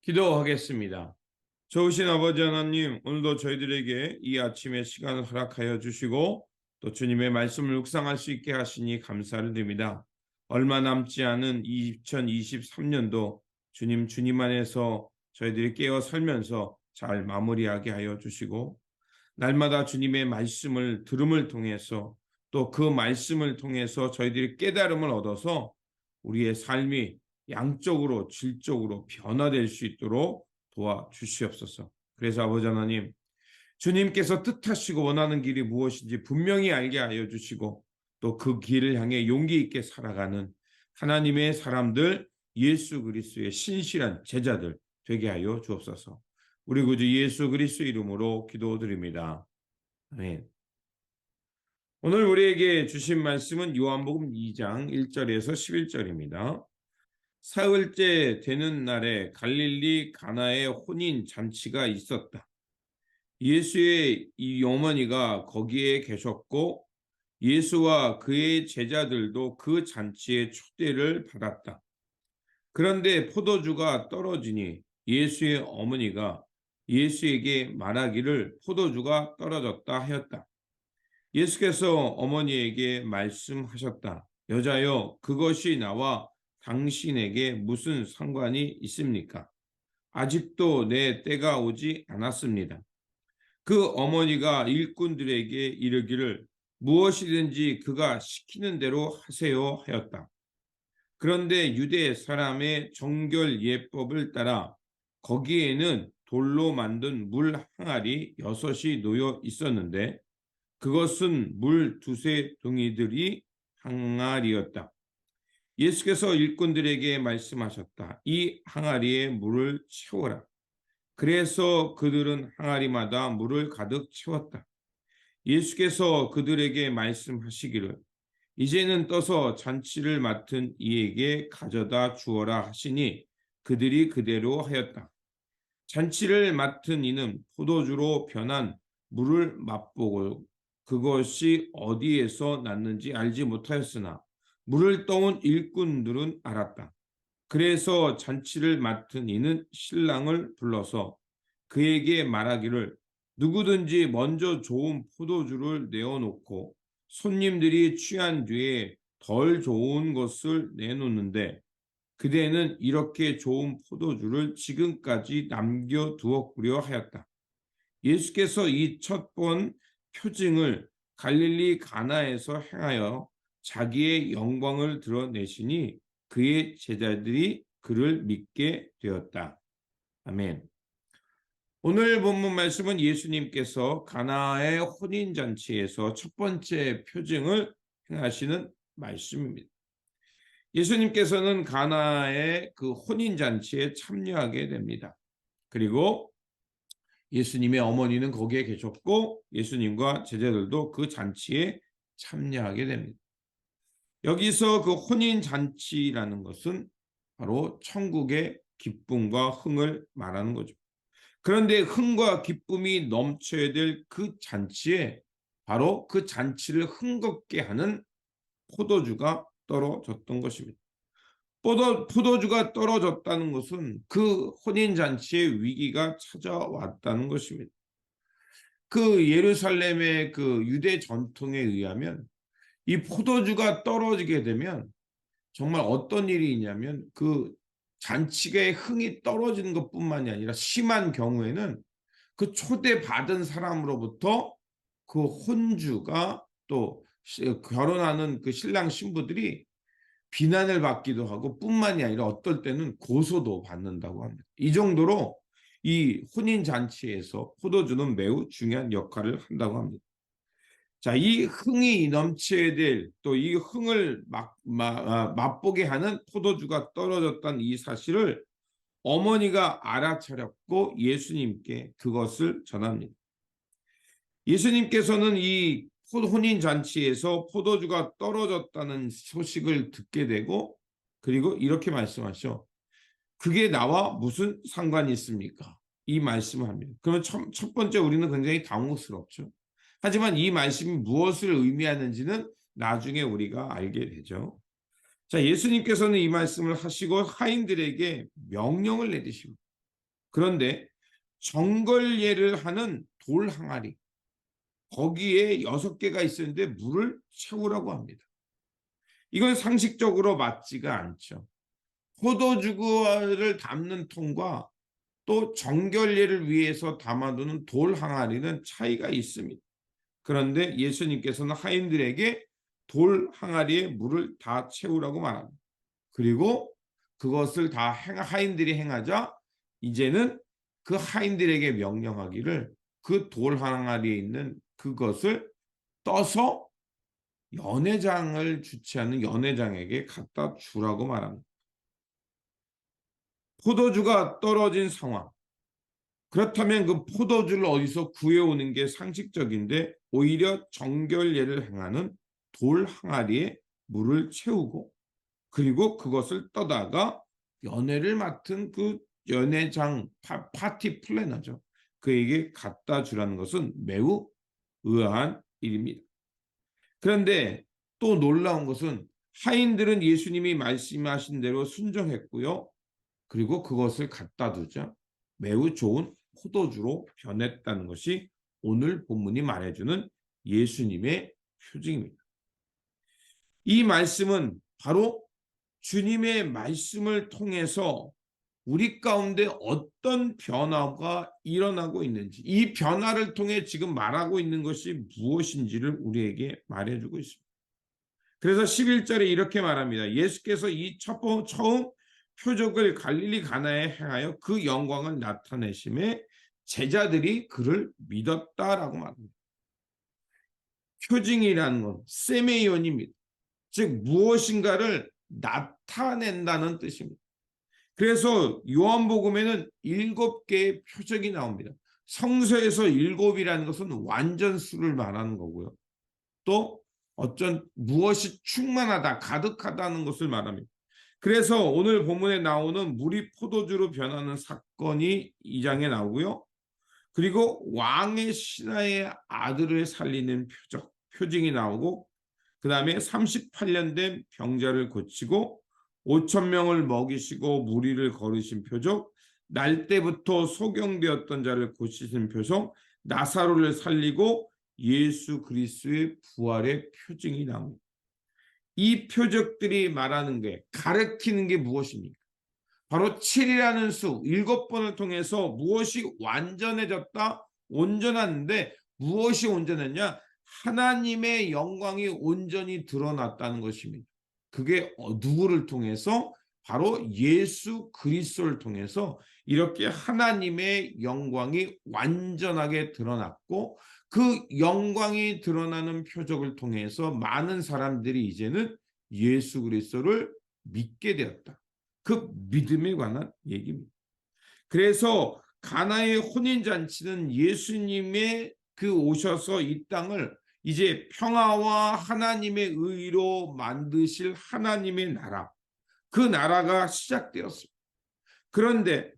기도하겠습니다. 좋으신 아버지 하나님, 오늘도 저희들에게 이 아침의 시간을 허락하여 주시고 또 주님의 말씀을 묵상할 수 있게 하시니 감사를 드립니다. 얼마 남지 않은 2023년도 주님 안에서 저희들이 깨어 살면서 잘 마무리하게 하여 주시고 날마다 주님의 말씀을 들음을 통해서 또 그 말씀을 통해서 저희들이 깨달음을 얻어서 우리의 삶이 양적으로 질적으로 변화될 수 있도록 도와주시옵소서. 그래서 아버지 하나님, 주님께서 뜻하시고 원하는 길이 무엇인지 분명히 알게 하여 주시고 또 그 길을 향해 용기 있게 살아가는 하나님의 사람들, 예수 그리스도의 신실한 제자들 되게 하여 주옵소서. 우리 구주 예수 그리스도 이름으로 기도드립니다. 아멘. 오늘 우리에게 주신 말씀은 요한복음 2장 1절에서 11절입니다. 사흘째 되는 날에 갈릴리 가나에 혼인 잔치가 있었다. 예수의 이 어머니가 거기에 계셨고 예수와 그의 제자들도 그 잔치에 초대를 받았다. 그런데 포도주가 떨어지니 예수의 어머니가 예수에게 말하기를 포도주가 떨어졌다 하였다. 예수께서 어머니에게 말씀하셨다. 여자여, 그것이 나와 당신에게 무슨 상관이 있습니까? 아직도 내 때가 오지 않았습니다. 그 어머니가 일꾼들에게 이르기를 무엇이든지 그가 시키는 대로 하세요 하였다. 그런데 유대 사람의 정결 예법을 따라 거기에는 돌로 만든 물 항아리 6이 놓여 있었는데 그것은 물 2-3 동이들이 항아리였다. 예수께서 일꾼들에게 말씀하셨다. 이 항아리에 물을 채워라. 그래서 그들은 항아리마다 물을 가득 채웠다. 예수께서 그들에게 말씀하시기를 이제는 떠서 잔치를 맡은 이에게 가져다 주어라 하시니 그들이 그대로 하였다. 잔치를 맡은 이는 포도주로 변한 물을 맛보고 그것이 어디에서 났는지 알지 못하였으나 물을 떠온 일꾼들은 알았다. 그래서 잔치를 맡은 이는 신랑을 불러서 그에게 말하기를 누구든지 먼저 좋은 포도주를 내어놓고 손님들이 취한 뒤에 덜 좋은 것을 내놓는데 그대는 이렇게 좋은 포도주를 지금까지 남겨두었구려 하였다. 예수께서 이 첫 번 표징을 갈릴리 가나에서 행하여 자기의 영광을 드러내시니 그의 제자들이 그를 믿게 되었다. 아멘. 오늘 본문 말씀은 예수님께서 가나의 혼인잔치에서 첫 번째 표징을 행하시는 말씀입니다. 예수님께서는 가나의 그 혼인잔치에 참여하게 됩니다. 그리고 예수님의 어머니는 거기에 계셨고 예수님과 제자들도 그 잔치에 참여하게 됩니다. 여기서 그 혼인잔치라는 것은 바로 천국의 기쁨과 흥을 말하는 거죠. 그런데 흥과 기쁨이 넘쳐야 될 그 잔치에 바로 그 잔치를 흥겹게 하는 포도주가 떨어졌던 것입니다. 포도주가 떨어졌다는 것은 그 혼인잔치의 위기가 찾아왔다는 것입니다. 그 예루살렘의 그 유대 전통에 의하면 이 포도주가 떨어지게 되면 정말 어떤 일이 있냐면 그 잔치의 흥이 떨어지는 것뿐만이 아니라 심한 경우에는 그 초대받은 사람으로부터 그 혼주가 또 결혼하는 그 신랑 신부들이 비난을 받기도 하고 뿐만이 아니라 어떨 때는 고소도 받는다고 합니다. 이 정도로 이 혼인잔치에서 포도주는 매우 중요한 역할을 한다고 합니다. 자, 이 흥이 넘쳐야 될 또 이 흥을 맛보게 하는 포도주가 떨어졌다는 이 사실을 어머니가 알아차렸고 예수님께 그것을 전합니다. 예수님께서는 이 혼인잔치에서 포도주가 떨어졌다는 소식을 듣게 되고 그리고 이렇게 말씀하셔. 그게 나와 무슨 상관이 있습니까? 이 말씀을 합니다. 그러면 첫 번째 우리는 굉장히 당혹스럽죠. 하지만 이 말씀이 무엇을 의미하는지는 나중에 우리가 알게 되죠. 자, 예수님께서는 이 말씀을 하시고 하인들에게 명령을 내리십니다. 그런데 정결례를 하는 돌 항아리, 거기에 6개가 있었는데 물을 채우라고 합니다. 이건 상식적으로 맞지가 않죠. 포도주를 담는 통과 또 정결례를 위해서 담아두는 돌 항아리는 차이가 있습니다. 그런데 예수님께서는 하인들에게 돌 항아리에 물을 다 채우라고 말합니다. 그리고 그것을 다 하인들이 행하자 이제는 그 하인들에게 명령하기를 그 돌 항아리에 있는 그것을 떠서 연회장을 주최하는 연회장에게 갖다 주라고 말합니다. 포도주가 떨어진 상황. 그렇다면 그 포도주를 어디서 구해오는 게 상식적인데 오히려 정결례를 행하는 돌 항아리에 물을 채우고 그리고 그것을 떠다가 연회를 맡은 그 연회장 파티 플래너죠. 그에게 갖다 주라는 것은 매우 의아한 일입니다. 그런데 또 놀라운 것은 하인들은 예수님이 말씀하신 대로 순종했고요. 그리고 그것을 갖다 두자 매우 좋은 포도주로 변했다는 것이 오늘 본문이 말해주는 예수님의 표징입니다. 이 말씀은 바로 주님의 말씀을 통해서 우리 가운데 어떤 변화가 일어나고 있는지, 이 변화를 통해 지금 말하고 있는 것이 무엇인지를 우리에게 말해주고 있습니다. 그래서 11절에 이렇게 말합니다. 예수께서 이 처음 표적을 갈릴리 가나에 행하여 그 영광을 나타내심에 제자들이 그를 믿었다라고 말합니다. 표징이라는 건 세메이온입니다. 즉 무엇인가를 나타낸다는 뜻입니다. 그래서 요한복음에는 7개의 표적이 나옵니다. 성서에서 7이라는 것은 완전수를 말하는 거고요. 또 어쩐 무엇이 충만하다, 가득하다는 것을 말합니다. 그래서 오늘 본문에 나오는 물이 포도주로 변하는 사건이 2장에 나오고요. 그리고 왕의 신하의 아들을 살리는 표징이 나오고 그 다음에 38년 된 병자를 고치고 5,000명을 먹이시고 무리를 거르신 표적, 날 때부터 소경되었던 자를 고치신 표적, 나사로를 살리고 예수 그리스도의 부활의 표징이 나옵니다. 이 표적들이 말하는 게 가르치는 게 무엇입니까? 바로 7이라는 수, 7번을 통해서 무엇이 완전해졌다, 온전한데 무엇이 온전했냐? 하나님의 영광이 온전히 드러났다는 것입니다. 그게 누구를 통해서? 바로 예수 그리스도를 통해서 이렇게 하나님의 영광이 완전하게 드러났고 그 영광이 드러나는 표적을 통해서 많은 사람들이 이제는 예수 그리스도를 믿게 되었다. 그 믿음에 관한 얘기입니다. 그래서 가나의 혼인잔치는 예수님의 그 오셔서 이 땅을 이제 평화와 하나님의 의로 만드실 하나님의 나라, 그 나라가 시작되었습니다. 그런데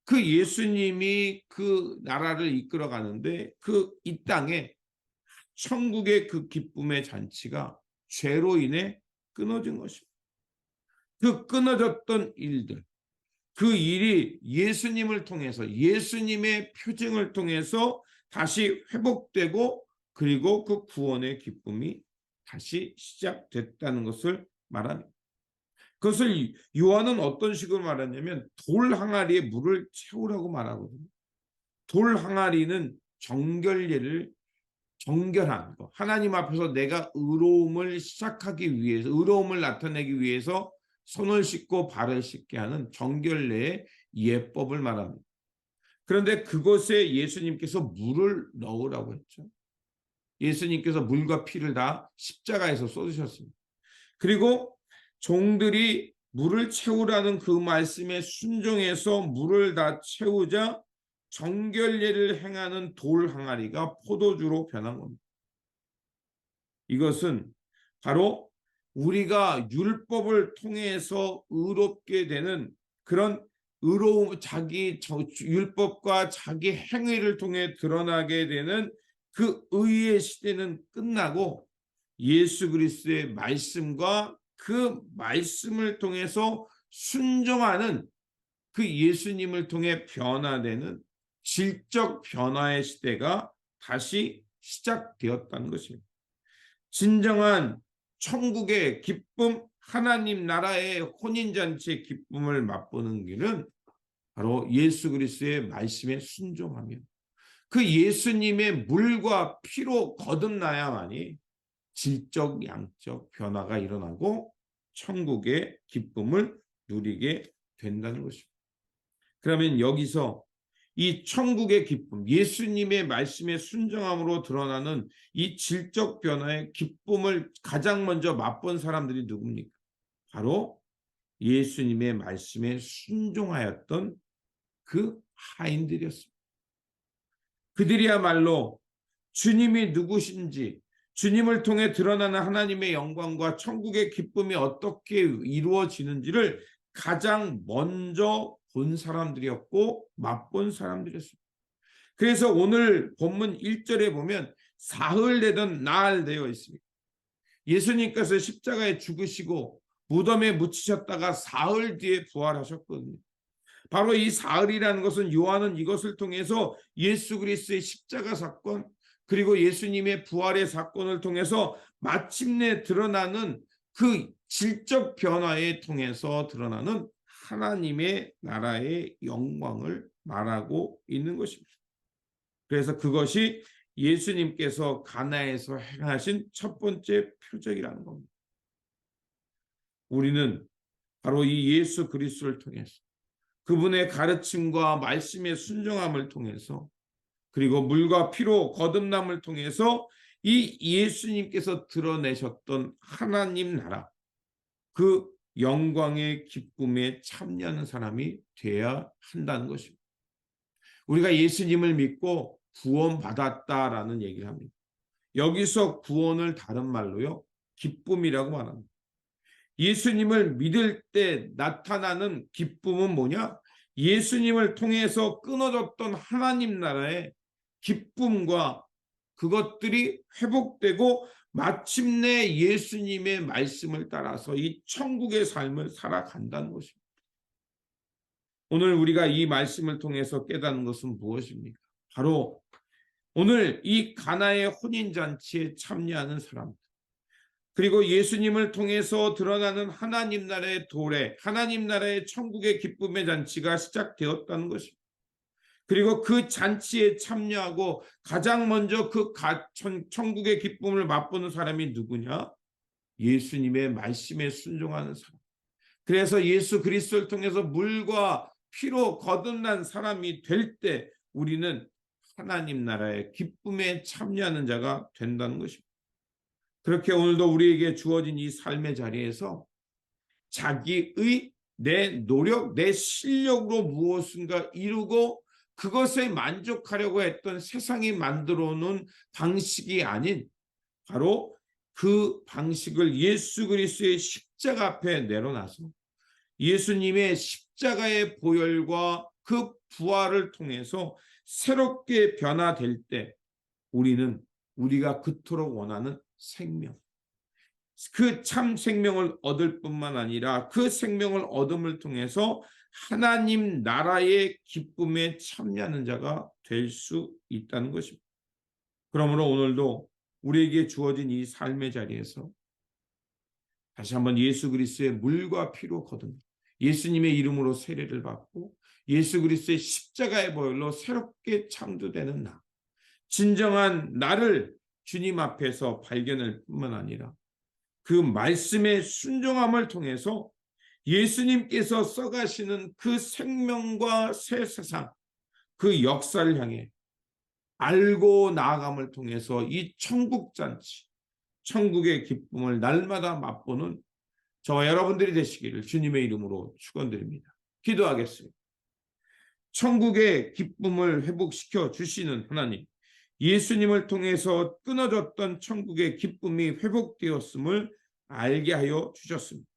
그 예수님이 그 나라를 이끌어 가는데 그 이 땅에 천국의 그 기쁨의 잔치가 죄로 인해 끊어진 것입니다. 그 끊어졌던 일들, 그 일이 예수님을 통해서 예수님의 표징을 통해서 다시 회복되고 그리고 그 구원의 기쁨이 다시 시작됐다는 것을 말합니다. 그것을 요한은 어떤 식으로 말하냐면 돌 항아리에 물을 채우라고 말하거든요. 돌 항아리는 정결례를 정결한 거. 하나님 앞에서 내가 의로움을 시작하기 위해서, 의로움을 나타내기 위해서 손을 씻고 발을 씻게 하는 정결례의 예법을 말합니다. 그런데 그것에 예수님께서 물을 넣으라고 했죠. 예수님께서 물과 피를 다 십자가에서 쏟으셨습니다. 그리고 종들이 물을 채우라는 그 말씀에 순종해서 물을 다 채우자 정결례를 행하는 돌 항아리가 포도주로 변한 겁니다. 이것은 바로 우리가 율법을 통해서 의롭게 되는 그런 의로움, 자기 율법과 자기 행위를 통해 드러나게 되는 그 의의 시대는 끝나고 예수 그리스도의 말씀과 그 말씀을 통해서 순종하는 그 예수님을 통해 변화되는 질적 변화의 시대가 다시 시작되었다는 것입니다. 진정한 천국의 기쁨, 하나님 나라의 혼인잔치의 기쁨을 맛보는 길은 바로 예수 그리스도의 말씀에 순종하며 그 예수님의 물과 피로 거듭나야만이 질적 양적 변화가 일어나고 천국의 기쁨을 누리게 된다는 것입니다. 그러면 여기서 이 천국의 기쁨, 예수님의 말씀에 순종함으로 드러나는 이 질적 변화의 기쁨을 가장 먼저 맛본 사람들이 누굽니까? 바로 예수님의 말씀에 순종하였던 그 하인들이었습니다. 그들이야말로 주님이 누구신지, 주님을 통해 드러나는 하나님의 영광과 천국의 기쁨이 어떻게 이루어지는지를 가장 먼저 본 사람들이었고 맛본 사람들이었습니다. 그래서 오늘 본문 1절에 보면 사흘 되던 날 되어 있습니다. 예수님께서 십자가에 죽으시고 무덤에 묻히셨다가 사흘 뒤에 부활하셨거든요. 바로 이 사흘이라는 것은 요한은 이것을 통해서 예수 그리스도의 십자가 사건 그리고 예수님의 부활의 사건을 통해서 마침내 드러나는 그 질적 변화에 통해서 드러나는 하나님의 나라의 영광을 말하고 있는 것입니다. 그래서 그것이 예수님께서 가나에서 행하신 첫 번째 표적이라는 겁니다. 우리는 바로 이 예수 그리스도를 통해서 그분의 가르침과 말씀의 순종함을 통해서 그리고 물과 피로 거듭남을 통해서 이 예수님께서 드러내셨던 하나님 나라 그 영광의 기쁨에 참여하는 사람이 되어야 한다는 것입니다. 우리가 예수님을 믿고 구원받았다라는 얘기를 합니다. 여기서 구원을 다른 말로요, 기쁨이라고 말합니다. 예수님을 믿을 때 나타나는 기쁨은 뭐냐? 예수님을 통해서 끊어졌던 하나님 나라의 기쁨과 그것들이 회복되고 마침내 예수님의 말씀을 따라서 이 천국의 삶을 살아간다는 것입니다. 오늘 우리가 이 말씀을 통해서 깨닫는 것은 무엇입니까? 바로 오늘 이 가나의 혼인잔치에 참여하는 사람들 그리고 예수님을 통해서 드러나는 하나님 나라의 도래, 하나님 나라의 천국의 기쁨의 잔치가 시작되었다는 것입니다. 그리고 그 잔치에 참여하고 가장 먼저 그 천국의 기쁨을 맛보는 사람이 누구냐? 예수님의 말씀에 순종하는 사람. 그래서 예수 그리스도를 통해서 물과 피로 거듭난 사람이 될 때 우리는 하나님 나라의 기쁨에 참여하는 자가 된다는 것입니다. 그렇게 오늘도 우리에게 주어진 이 삶의 자리에서 자기의 내 노력, 내 실력으로 무엇인가 이루고 그것에 만족하려고 했던 세상이 만들어 놓은 방식이 아닌 바로 그 방식을 예수 그리스도의 십자가 앞에 내려놔서 예수님의 십자가의 보혈과 그 부활을 통해서 새롭게 변화될 때 우리는 우리가 그토록 원하는 생명, 그 참 생명을 얻을 뿐만 아니라 그 생명을 얻음을 통해서 하나님 나라의 기쁨에 참여하는 자가 될 수 있다는 것입니다. 그러므로 오늘도 우리에게 주어진 이 삶의 자리에서 다시 한번 예수 그리스도의 물과 피로 거듭 예수님의 이름으로 세례를 받고 예수 그리스도의 십자가의 보혈로 새롭게 창조되는 나, 진정한 나를 주님 앞에서 발견할 뿐만 아니라 그 말씀의 순종함을 통해서 예수님께서 써가시는 그 생명과 새 세상, 그 역사를 향해 알고 나아감을 통해서 이 천국잔치, 천국의 기쁨을 날마다 맛보는 저와 여러분들이 되시기를 주님의 이름으로 축원드립니다. 기도하겠습니다. 천국의 기쁨을 회복시켜 주시는 하나님, 예수님을 통해서 끊어졌던 천국의 기쁨이 회복되었음을 알게 하여 주셨습니다.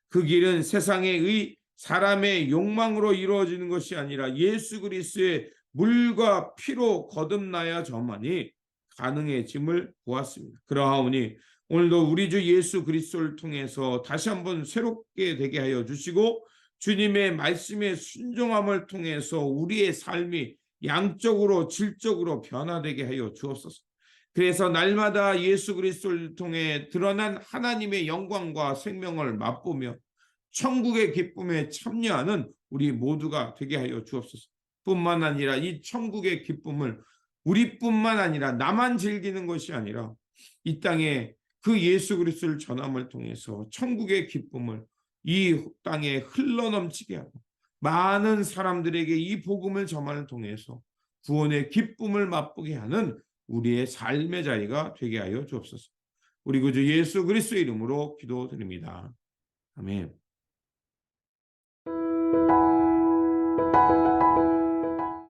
그 길은 세상의 사람의 욕망으로 이루어지는 것이 아니라 예수 그리스도의 물과 피로 거듭나야저만이 가능해짐을 보았습니다. 그러하오니 오늘도 우리 주 예수 그리스도를 통해서 다시 한번 새롭게 되게 하여 주시고 주님의 말씀에 순종함을 통해서 우리의 삶이 양적으로 질적으로 변화되게 하여 주옵소서. 그래서 날마다 예수 그리스도를 통해 드러난 하나님의 영광과 생명을 맛보며 천국의 기쁨에 참여하는 우리 모두가 되게 하여 주옵소서. 뿐만 아니라 이 천국의 기쁨을 우리뿐만 아니라 나만 즐기는 것이 아니라 이 땅에 그 예수 그리스도를 전함을 통해서 천국의 기쁨을 이 땅에 흘러넘치게 하고 많은 사람들에게 이 복음을 전함을 통해서 구원의 기쁨을 맛보게 하는 우리의 삶의 자리가 되게 하여 주옵소서. 우리 구주 예수 그리스도의 이름으로 기도드립니다. 아멘.